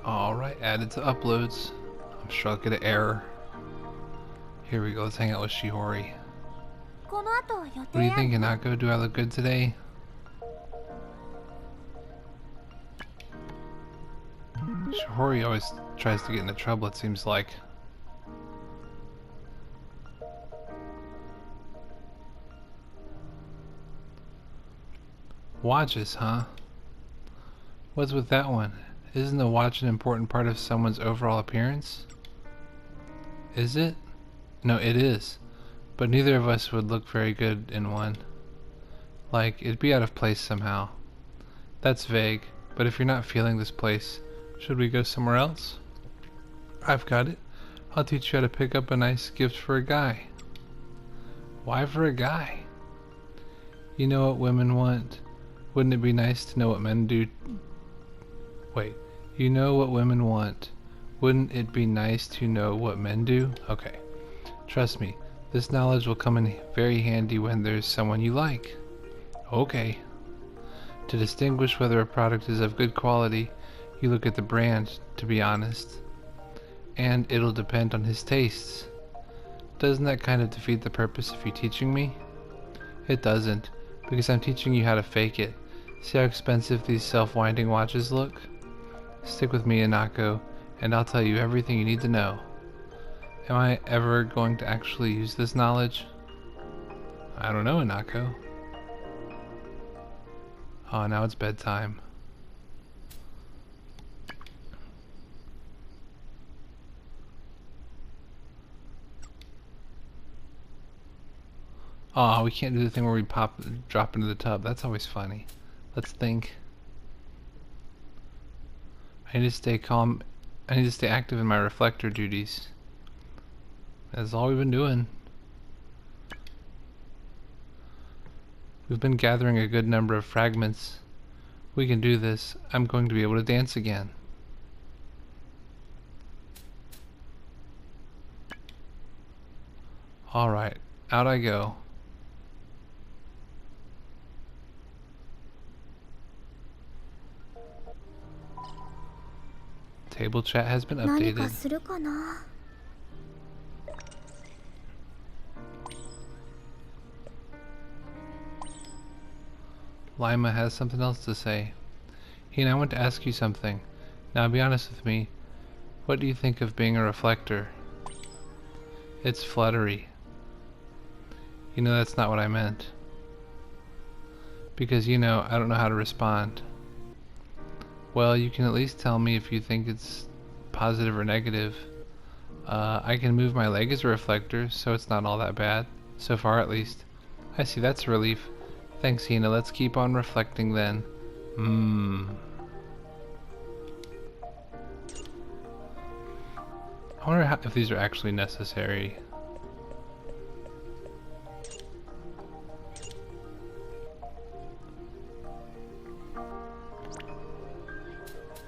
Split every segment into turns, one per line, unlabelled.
Alright, added to uploads. I'm sure I'll get an error. Here we go, let's hang out with Shiori. What do you think, Hinako? Do I look good today? Shiori always tries to get into trouble, it seems like. Watches, huh? What's with that one? Isn't a watch an important part of someone's overall appearance? Is it? No, it is. But neither of us would look very good in one. Like, it'd be out of place somehow. That's vague, but if you're not feeling this place, should we go somewhere else? I've got it. I'll teach you how to pick up a nice gift for a guy. Why for a guy? You know what women want. Wouldn't it be nice to know what men do? Wait, you know what women want. Wouldn't it be nice to know what men do? Okay. Trust me, this knowledge will come in very handy when there's someone you like. Okay. To distinguish whether a product is of good quality, you look at the brand, to be honest. And it'll depend on his tastes. Doesn't that kind of defeat the purpose of you teaching me? It doesn't, because I'm teaching you how to fake it. See how expensive these self-winding watches look? Stick with me, Hinako, and I'll tell you everything you need to know. Am I ever going to actually use this knowledge? I don't know, Hinako. Oh, now it's bedtime. Oh, we can't do the thing where we drop into the tub. That's always funny. Let's think. I need to stay calm. I need to stay active in my reflector duties. That's all we've been doing. We've been gathering a good number of fragments. We can do this. I'm going to be able to dance again. Alright, out I go. Table chat has been updated. Lima has something else to say. Hina, I want to ask you something. Now be honest with me. What do you think of being a reflector? It's fluttery. You know that's not what I meant. Because you know, I don't know how to respond. Well, you can at least tell me if you think it's positive or negative. I can move my leg as a reflector, so it's not all that bad. So far, at least. I see, that's a relief. Thanks, Hina. Let's keep on reflecting then. I wonder if these are actually necessary.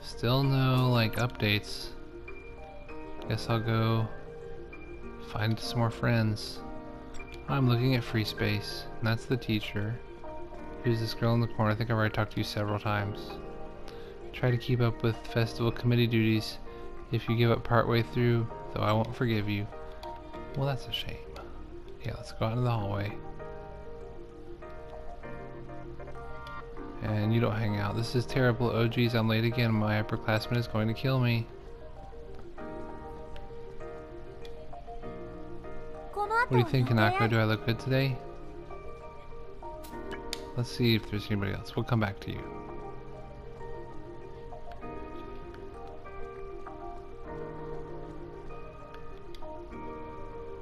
Still no, like, updates. Guess I'll go find some more friends. I'm looking at free space, and that's the teacher. Who's this girl in the corner? I think I've already talked to you several times. Try to keep up with festival committee duties. If you give up partway through, though I won't forgive you. Well, that's a shame. Yeah, let's go out into the hallway. And you don't hang out. This is terrible. Oh geez, I'm late again. My upperclassman is going to kill me. What do you think, Hinako? Do I look good today? Let's see if there's anybody else. We'll come back to you.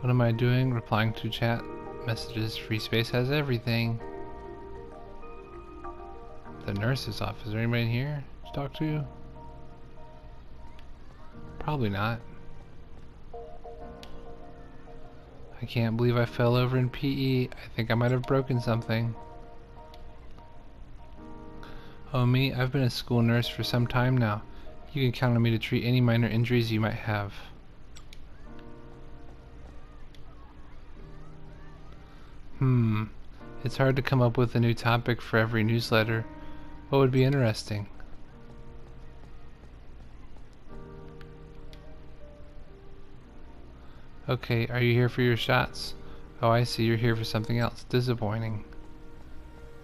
What am I doing? Replying to chat messages. Free space has everything. The nurse's office. Is there anybody in here to talk to? Probably not. I can't believe I fell over in PE. I think I might have broken something. Oh me, I've been a school nurse for some time now. You can count on me to treat any minor injuries you might have. It's hard to come up with a new topic for every newsletter. What would be interesting? Okay, are you here for your shots? Oh, I see, you're here for something else. Disappointing.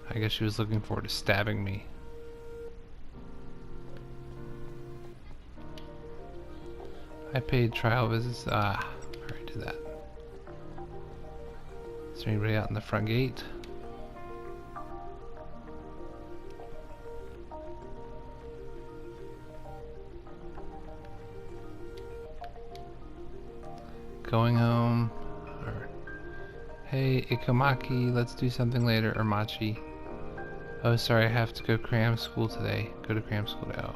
I guess she was looking forward to stabbing me. I paid trial visits. I already did that. Is there anybody out in the front gate? Going home. Or, hey, Ikamaki, let's do something later. Or Machi. Oh, sorry, I have to go cram school today. Go to cram school today. Oh.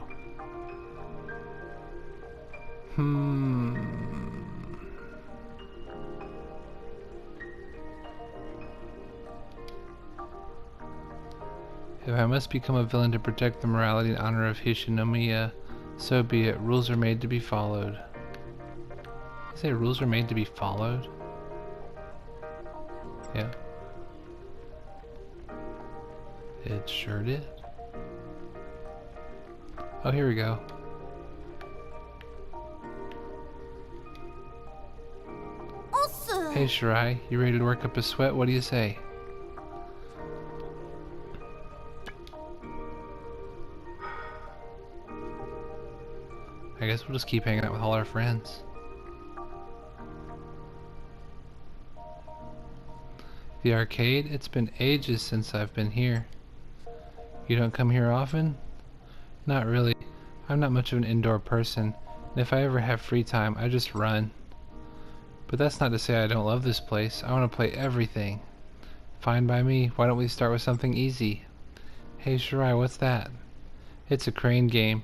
If I must become a villain to protect the morality and honor of Hishinomiya, so be it. Rules are made to be followed. You say rules are made to be followed? Yeah. It sure did. Oh, here we go. Hey Shirai, you ready to work up a sweat? What do you say? I guess we'll just keep hanging out with all our friends. The arcade? It's been ages since I've been here. You don't come here often? Not really. I'm not much of an indoor person, and if I ever have free time, I just run. But that's not to say I don't love this place. I want to play everything. Fine by me. Why don't we start with something easy? Hey Shirai, what's that? It's a crane game.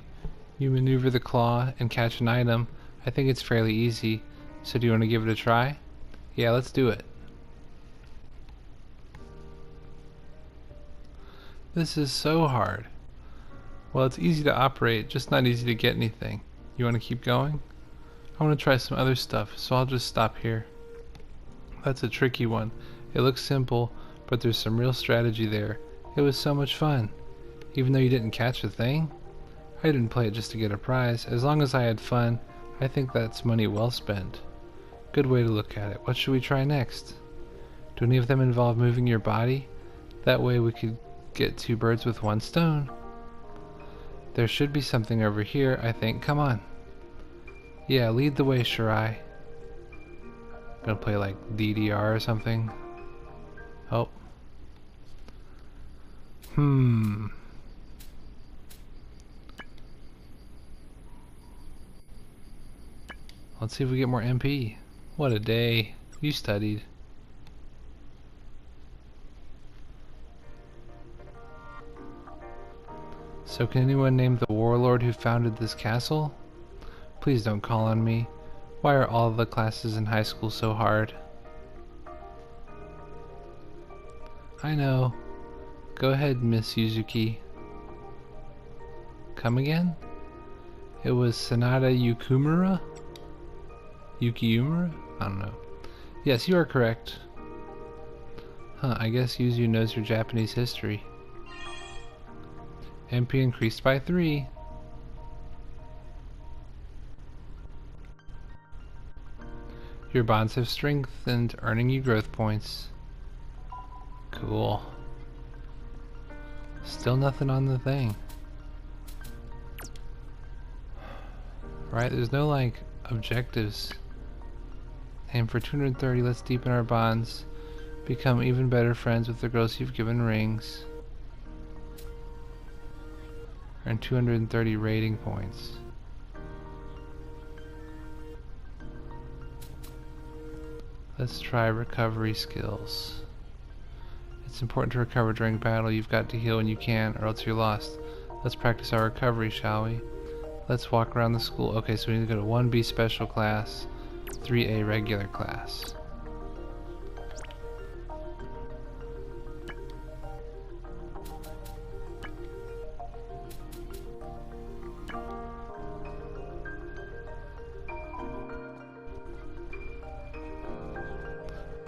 You maneuver the claw and catch an item. I think it's fairly easy. So do you want to give it a try? Yeah, let's do it. This is so hard. Well, it's easy to operate, just not easy to get anything. You want to keep going? I want to try some other stuff, so I'll just stop here. That's a tricky one. It looks simple, but there's some real strategy there. It was so much fun. Even though you didn't catch a thing? I didn't play it just to get a prize. As long as I had fun, I think that's money well spent. Good way to look at it. What should we try next? Do any of them involve moving your body? That way we could get two birds with one stone. There should be something over here, I think. Come on. Yeah, lead the way, Shirai. Gonna play like DDR or something. Oh. Let's see if we get more MP. What a day. You studied. So can anyone name the warlord who founded this castle? Please don't call on me. Why are all the classes in high school so hard? I know. Go ahead, Miss Yuzuki. Come again? It was Sanada Yukiumura? Yukiumura? I don't know. Yes, you are correct. Huh, I guess Yuzu knows your Japanese history. MP increased by 3. Your bonds have strengthened, earning you growth points. Cool. Still nothing on the thing. Right, there's no like objectives. And for 230, let's deepen our bonds. Become even better friends with the girls you've given rings. Earn 230 rating points. Let's try recovery skills. It's important to recover during battle. You've got to heal when you can, or else you're lost. Let's practice our recovery, shall we? Let's walk around the school. Okay, so we need to go to 1B special class, 3A regular class.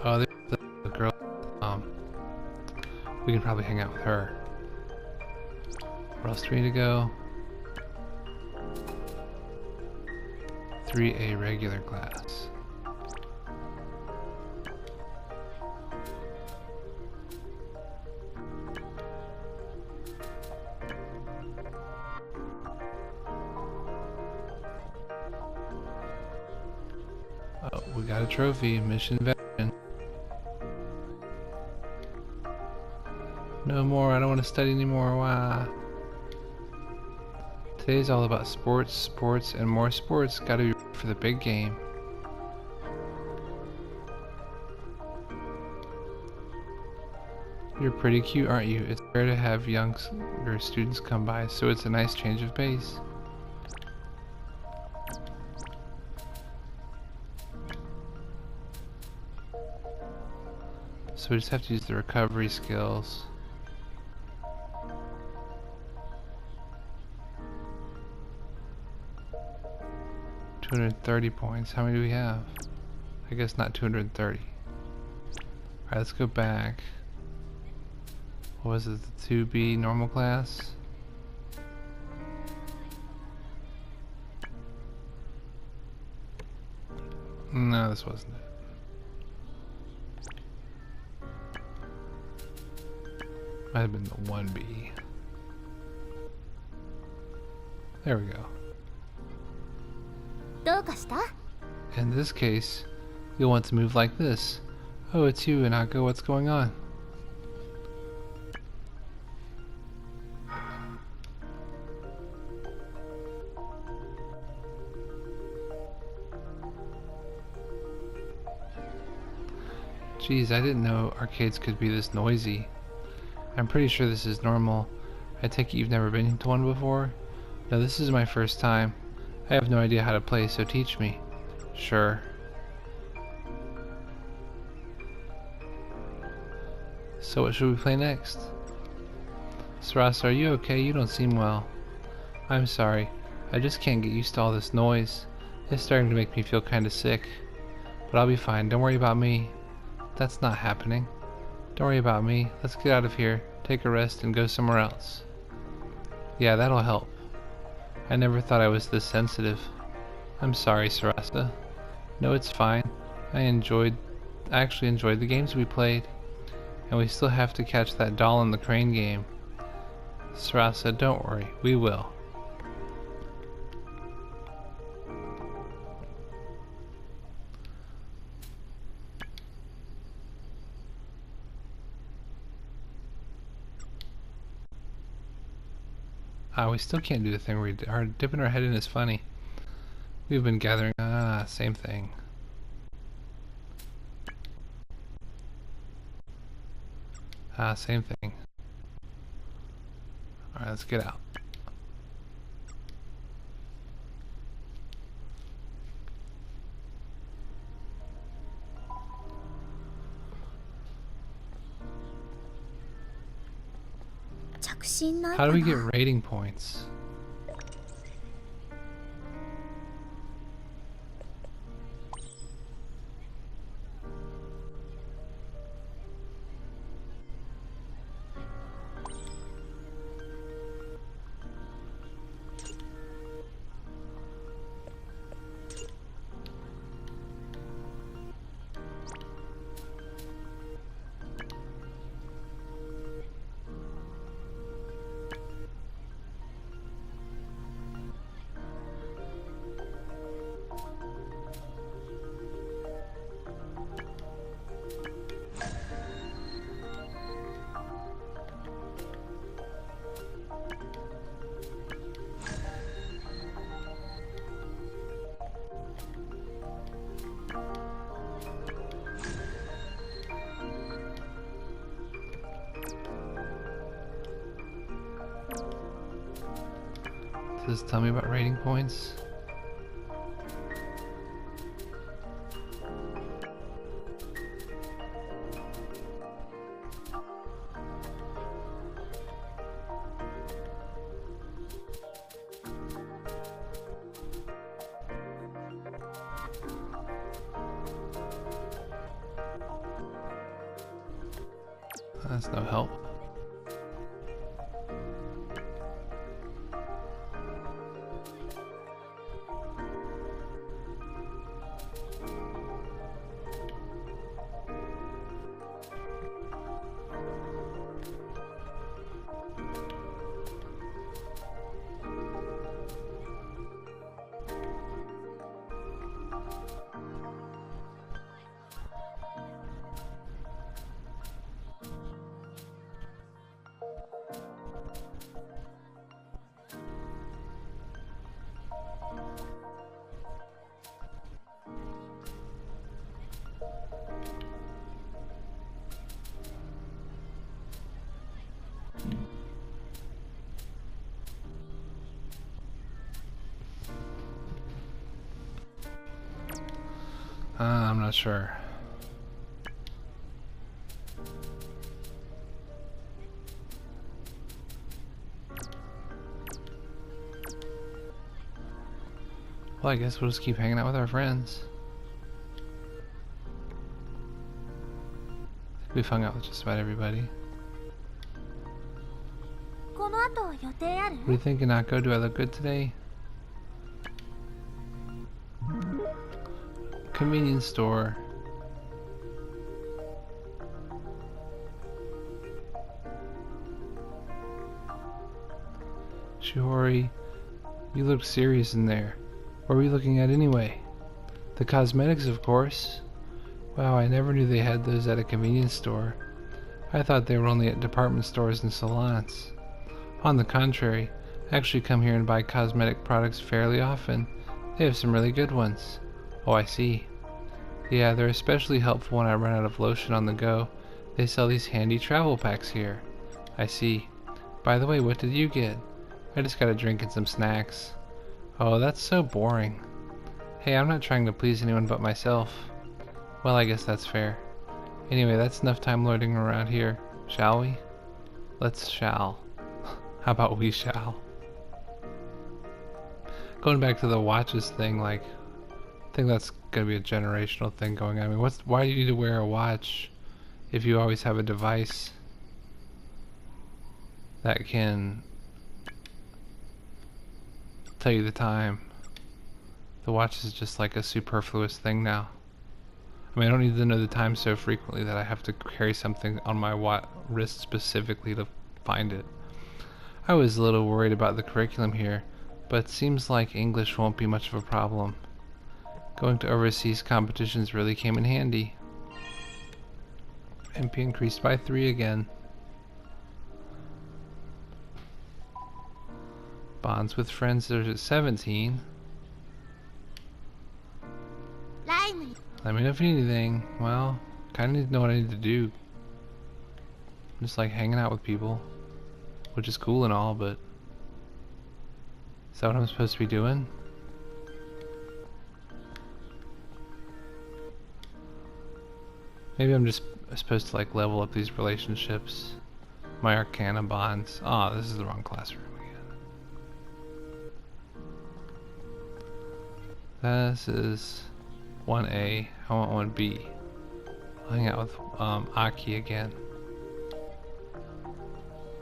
Oh, there's the girl. We can probably hang out with her. Where else do we need to go? 3A regular class. Oh, we got a trophy. Mission veteran. No more. I don't want to study anymore. Wow. Today's all about sports, sports, and more sports. Gotta be ready for the big game. You're pretty cute, aren't you? It's rare to have younger students come by, so it's a nice change of pace. So we just have to use the recovery skills. $230 points. How many do we have? I guess not 230. Alright, let's go back. What was it? The 2B normal class? No, this wasn't it. Might have been the 1B. There we go. In this case, you'll want to move like this. Oh, it's you, Hinako. What's going on? Geez, I didn't know arcades could be this noisy. I'm pretty sure this is normal. I take it you've never been to one before? No, this is my first time. I have no idea how to play, so teach me. Sure. So what should we play next? Sarasa, are you okay? You don't seem well. I'm sorry. I just can't get used to all this noise. It's starting to make me feel kinda sick. But I'll be fine. Don't worry about me. That's not happening. Don't worry about me. Let's get out of here, take a rest, and go somewhere else. Yeah, that'll help. I never thought I was this sensitive. I'm sorry, Sarasa. No, it's fine. I actually enjoyed the games we played. And we still have to catch that doll in the crane game. Sarasa, don't worry. We will. We still can't do the thing where dipping our head in is funny. We've been gathering. Same thing. Same thing. Alright, let's get out. How do we get rating points? Does this tell me about rating points? That's no help. I'm not sure. Well, I guess we'll just keep hanging out with our friends. We've hung out with just about everybody. What do you think, Hinako? Do I look good today? Convenience store. Shiori, you look serious in there. What were you looking at anyway? The cosmetics, of course. Wow, I never knew they had those at a convenience store. I thought they were only at department stores and salons. On the contrary, I actually come here and buy cosmetic products fairly often. They have some really good ones. Oh, I see. Yeah, they're especially helpful when I run out of lotion on the go. They sell these handy travel packs here. I see. By the way, what did you get? I just got a drink and some snacks. Oh, that's so boring. Hey, I'm not trying to please anyone but myself. Well, I guess that's fair. Anyway, that's enough time loitering around here. Shall we? Let's shall. How about we shall? Going back to the watches thing, like, I think that's gonna be a generational thing going on. I mean, why do you need to wear a watch if you always have a device that can tell you the time? The watch is just like a superfluous thing now. I mean, I don't need to know the time so frequently that I have to carry something on my wrist specifically to find it. I was a little worried about the curriculum here, but it seems like English won't be much of a problem. Going to overseas competitions really came in handy. MP increased by 3 again. Bonds with friends, there's at 17. Let me know if you need anything. Well, kinda need to know what I need to do. Just like hanging out with people, which is cool and all, but is that what I'm supposed to be doing? Maybe I'm just supposed to like level up these relationships. My arcana bonds. Ah, this is the wrong classroom again. This is 1A. I want 1B. I'll hang out with Aki again.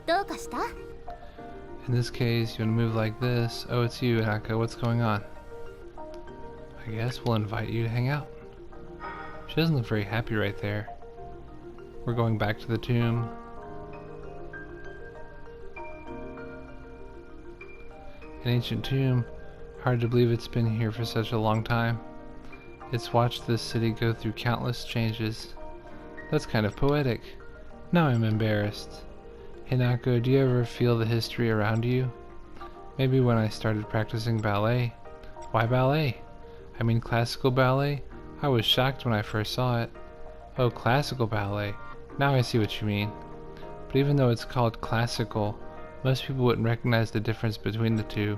In this case, you want to move like this. Oh, it's you, Hinako. What's going on? I guess we'll invite you to hang out. She doesn't look very happy right there. We're going back to the tomb. An ancient tomb. Hard to believe it's been here for such a long time. It's watched this city go through countless changes. That's kind of poetic. Now I'm embarrassed. Hinako, do you ever feel the history around you? Maybe when I started practicing ballet. Why ballet? I mean classical ballet? I was shocked when I first saw it. Oh, classical ballet. Now I see what you mean. But even though it's called classical, most people wouldn't recognize the difference between the two.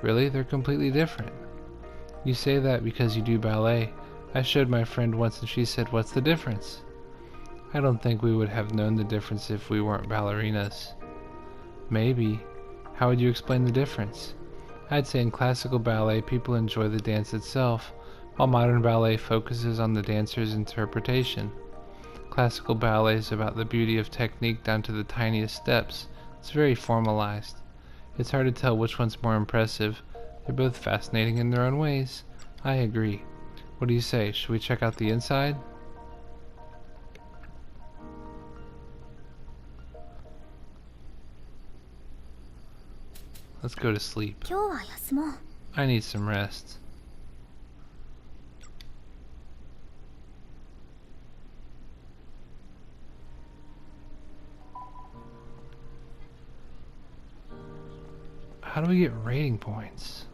Really? They're completely different. You say that because you do ballet. I showed my friend once and she said, "What's the difference?" I don't think we would have known the difference if we weren't ballerinas. Maybe. How would you explain the difference? I'd say in classical ballet people enjoy the dance itself, while modern ballet focuses on the dancer's interpretation. Classical ballet is about the beauty of technique down to the tiniest steps. It's very formalized. It's hard to tell which one's more impressive. They're both fascinating in their own ways. I agree. What do you say? Should we check out the inside? Let's go to sleep. I need some rest. How do we get rating points?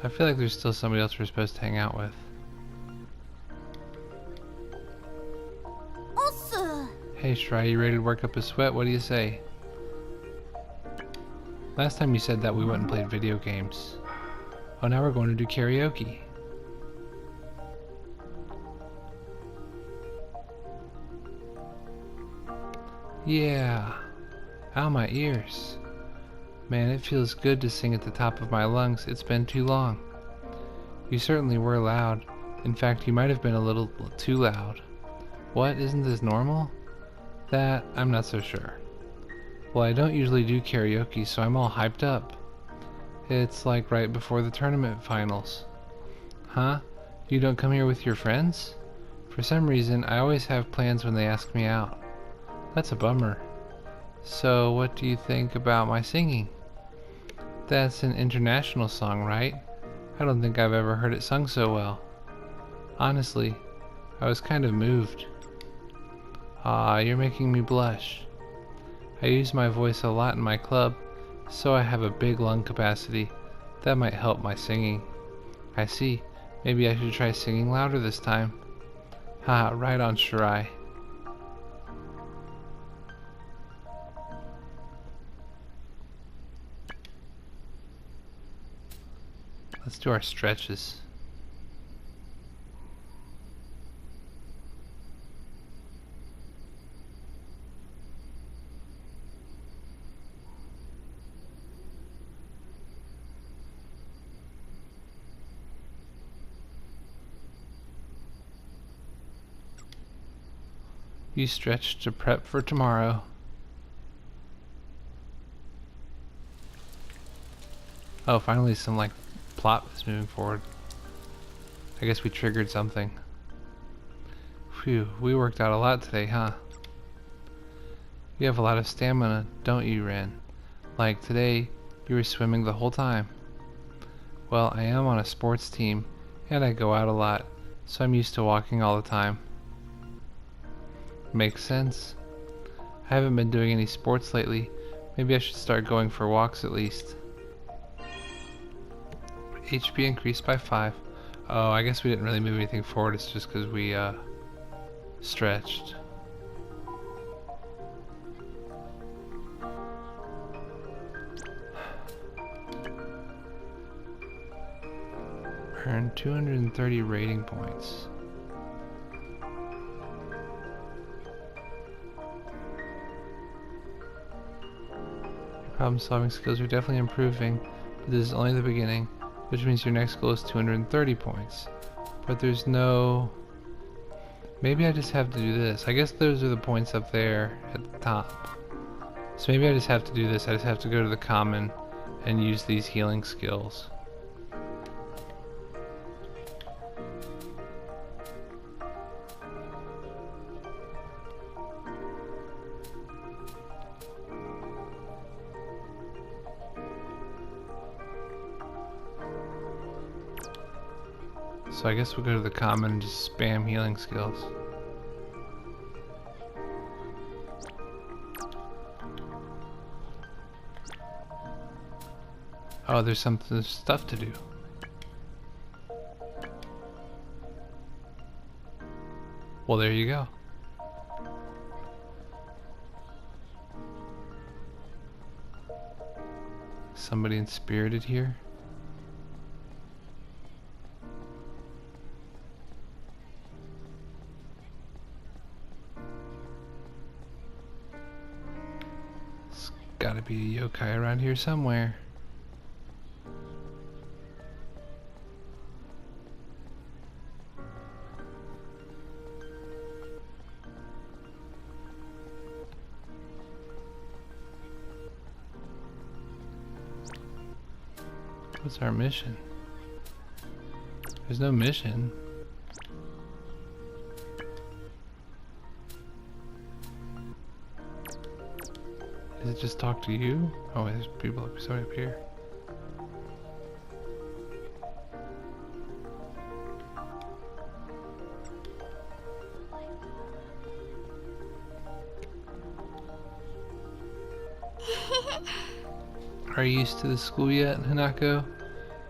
I feel like there's still somebody else we're supposed to hang out with. Hey Shirai, you ready to work up a sweat? What do you say? Last time you said that we went and played video games. Oh, now we're going to do karaoke. Yeah. Ow, my ears. Man, it feels good to sing at the top of my lungs. It's been too long. You certainly were loud. In fact, you might have been a little too loud. What? Isn't this normal? That, I'm not so sure. Well, I don't usually do karaoke, so I'm all hyped up. It's like right before the tournament finals. Huh? You don't come here with your friends? For some reason, I always have plans when they ask me out. That's a bummer. So, what do you think about my singing? That's an international song, right? I don't think I've ever heard it sung so well. Honestly, I was kind of moved. Ah, you're making me blush. I use my voice a lot in my club, so I have a big lung capacity. That might help my singing. I see. Maybe I should try singing louder this time. Haha, right on, Shirai. Let's do our stretches. You stretch to prep for tomorrow. Oh, finally some like plot is moving forward. I guess we triggered something. Phew, we worked out a lot today, huh? You have a lot of stamina, don't you, Ren? Like today, you were swimming the whole time. Well, I am on a sports team, and I go out a lot, so I'm used to walking all the time. Makes sense. I haven't been doing any sports lately. Maybe I should start going for walks at least. HP increased by 5. Oh, I guess we didn't really move anything forward. It's just because we stretched. Earn 230 rating points. Problem solving skills are definitely improving, but this is only the beginning, which means your next goal is 230 points. But there's no... Maybe I just have to do this. I guess those are the points up there at the top. So maybe I just have to do this. I just have to go to the common and use these healing skills. So I guess we'll go to the common and just spam healing skills. Oh, there's stuff to do. Well, there you go. Somebody inspirited here? There's gotta be a yokai around here somewhere. What's our mission? There's no mission. Does it just talk to you? Oh, there's people up here. Are you used to the school yet, Hinako?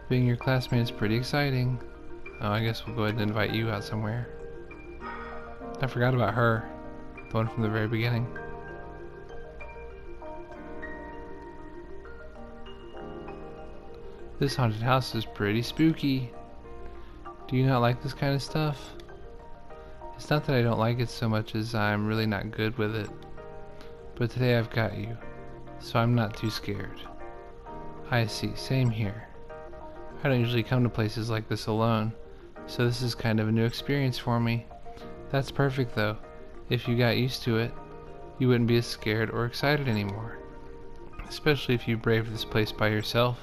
Being your classmate is pretty exciting. Oh, I guess we'll go ahead and invite you out somewhere. I forgot about her. The one from the very beginning. This haunted house is pretty spooky. Do you not like this kind of stuff? It's not that I don't like it so much as I'm really not good with it. But today I've got you, so I'm not too scared. I see, same here. I don't usually come to places like this alone, so this is kind of a new experience for me. That's perfect though. If you got used to it, you wouldn't be as scared or excited anymore. Especially if you braved this place by yourself.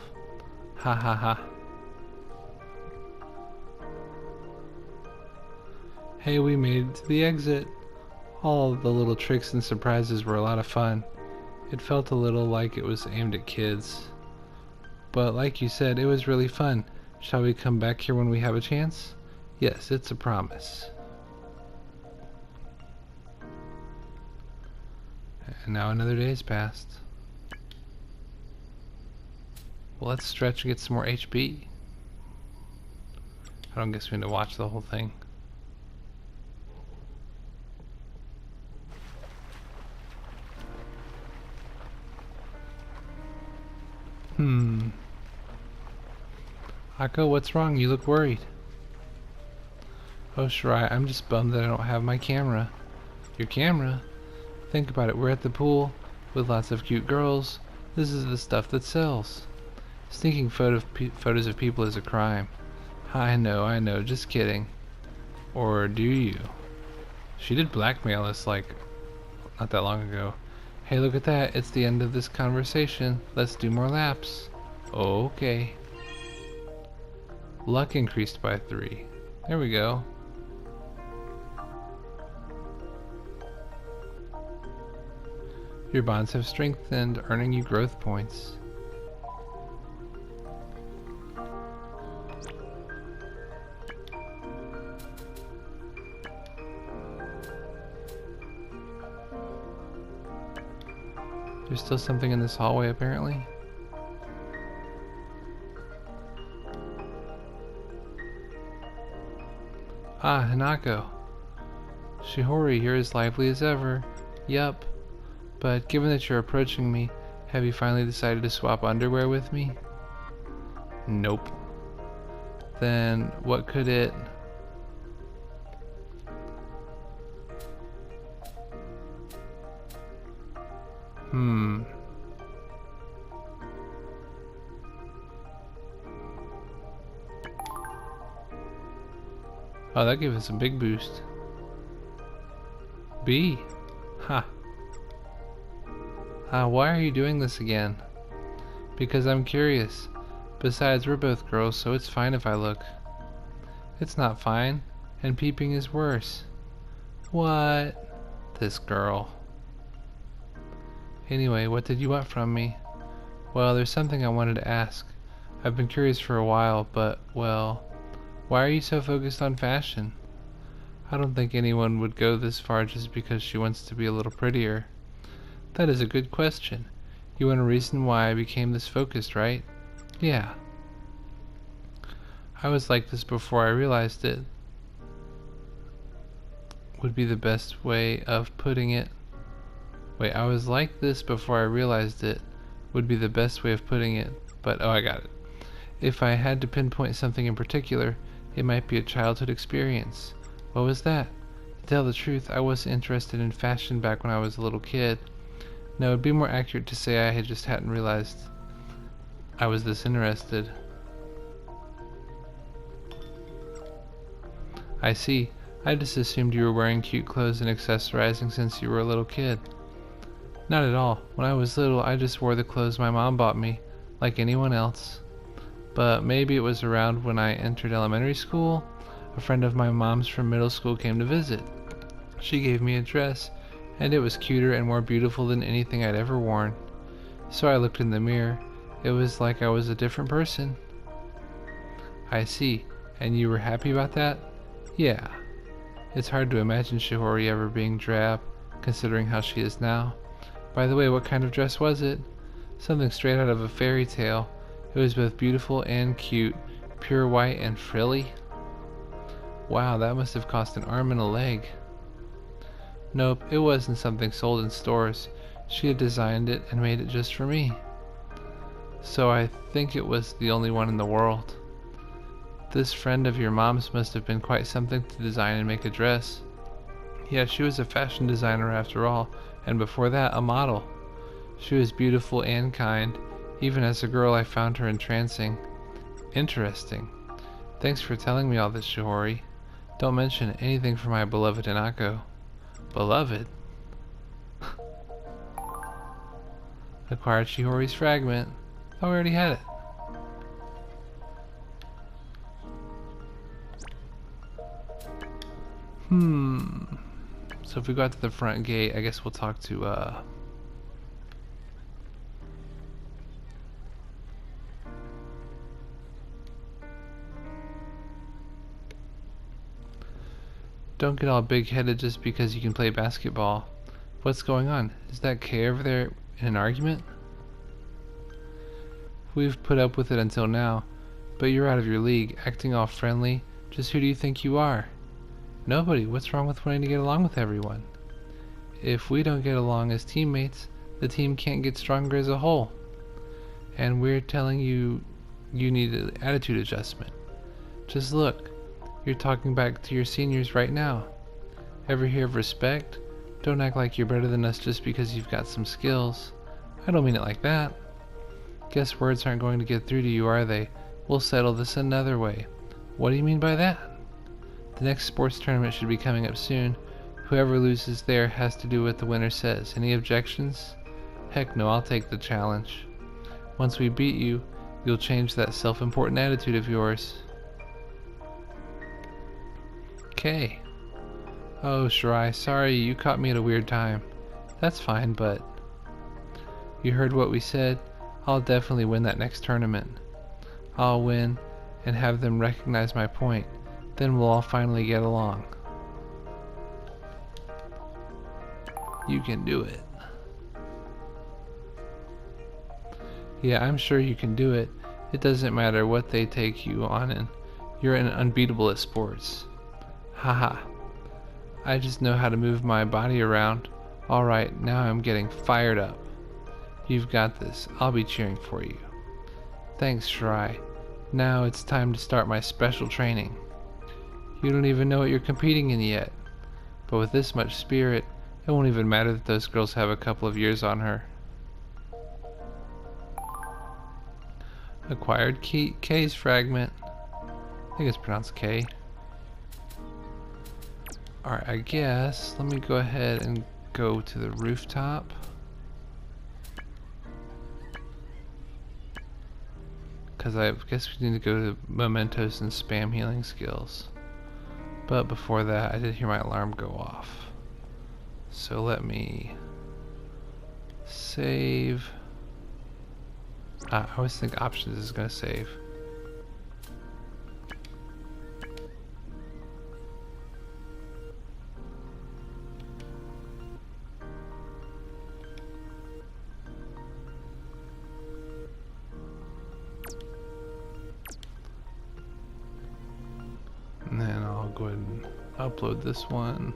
Ha ha ha. Hey, we made it to the exit. All of the little tricks and surprises were a lot of fun. It felt a little like it was aimed at kids. But like you said, it was really fun. Shall we come back here when we have a chance? Yes, it's a promise. And now another day has passed. Well, let's stretch and get some more HP. I don't guess we need to watch the whole thing. Ako, what's wrong? You look worried. Oh, Shirai, I'm just bummed that I don't have my camera. Your camera? Think about it, we're at the pool with lots of cute girls. This is the stuff that sells. Sneaking photos of people is a crime. I know, just kidding. Or do you? She did blackmail us like not that long ago. Hey, look at that, it's the end of this conversation. Let's do more laps. Okay. Luck increased by 3. There we go. Your bonds have strengthened, earning you growth points. There's still something in this hallway, apparently. Ah, Hinako. Shirai, you're as lively as ever. Yup. But given that you're approaching me, have you finally decided to swap underwear with me? Nope. Then what could it... Oh, that gave us a big boost. B. Ha. Why are you doing this again? Because I'm curious. Besides, we're both girls, so it's fine if I look. It's not fine, and peeping is worse. What? This girl. Anyway, what did you want from me? Well, there's something I wanted to ask. I've been curious for a while, but, well... Why are you so focused on fashion? I don't think anyone would go this far just because she wants to be a little prettier. That is a good question. You want a reason why I became this focused, right? Yeah. I was like this before I realized it. Would be the best way of putting it. Wait, I was like this before I realized it. Would be the best way of putting it. But, oh, I got it. If I had to pinpoint something in particular, it might be a childhood experience. What was that? To tell the truth, I wasn't interested in fashion back when I was a little kid. No, it'd be more accurate to say I just hadn't realized I was this interested. I see. I just assumed you were wearing cute clothes and accessorizing since you were a little kid. Not at all. When I was little, I just wore the clothes my mom bought me, like anyone else. But maybe it was around when I entered elementary school. A friend of my mom's from middle school came to visit. She gave me a dress, and it was cuter and more beautiful than anything I'd ever worn. So I looked in the mirror. It was like I was a different person. I see. And you were happy about that? Yeah. It's hard to imagine Shirai ever being drab, considering how she is now. By the way, what kind of dress was it? Something straight out of a fairy tale. It was both beautiful and cute, pure white and frilly. Wow, that must have cost an arm and a leg. Nope, it wasn't something sold in stores. She had designed it and made it just for me. So I think it was the only one in the world. This friend of your mom's must have been quite something to design and make a dress. Yeah, she was a fashion designer after all, and before that, a model. She was beautiful and kind. Even as a girl, I found her entrancing. Interesting. Thanks for telling me all this, Shihori. Don't mention anything for my beloved Hinako. Beloved? Acquired Shihori's fragment. Oh, we already had it. So if we go out to the front gate, I guess we'll talk to, Don't get all big-headed just because you can play basketball. What's going on? Is that Kay over there in an argument? We've put up with it until now, but you're out of your league, acting all friendly. Just who do you think you are? Nobody. What's wrong with wanting to get along with everyone? If we don't get along as teammates, the team can't get stronger as a whole. And we're telling you, you need an attitude adjustment. Just look. You're talking back to your seniors right now. Ever hear of respect? Don't act like you're better than us just because you've got some skills. I don't mean it like that. Guess words aren't going to get through to you, are they? We'll settle this another way. What do you mean by that? The next sports tournament should be coming up soon. Whoever loses there has to do what the winner says. Any objections? Heck no, I'll take the challenge. Once we beat you, you'll change that self-important attitude of yours. Okay. Oh, Shirai, sorry, you caught me at a weird time. That's fine, but... You heard what we said? I'll definitely win that next tournament. I'll win, and have them recognize my point. Then we'll all finally get along. You can do it. Yeah, I'm sure you can do it. It doesn't matter what they take you on in. You're unbeatable at sports. Haha. I just know how to move my body around. Alright, now I'm getting fired up. You've got this. I'll be cheering for you. Thanks, Shirai. Now it's time to start my special training. You don't even know what you're competing in yet. But with this much spirit, it won't even matter that those girls have a couple of years on her. Acquired K's fragment. I think it's pronounced K. Alright, I guess, let me go ahead and go to the rooftop. Because I guess we need to go to mementos and spam healing skills. But before that, I did hear my alarm go off. So let me save. I always think options is going to save. And then I'll go ahead and upload this one.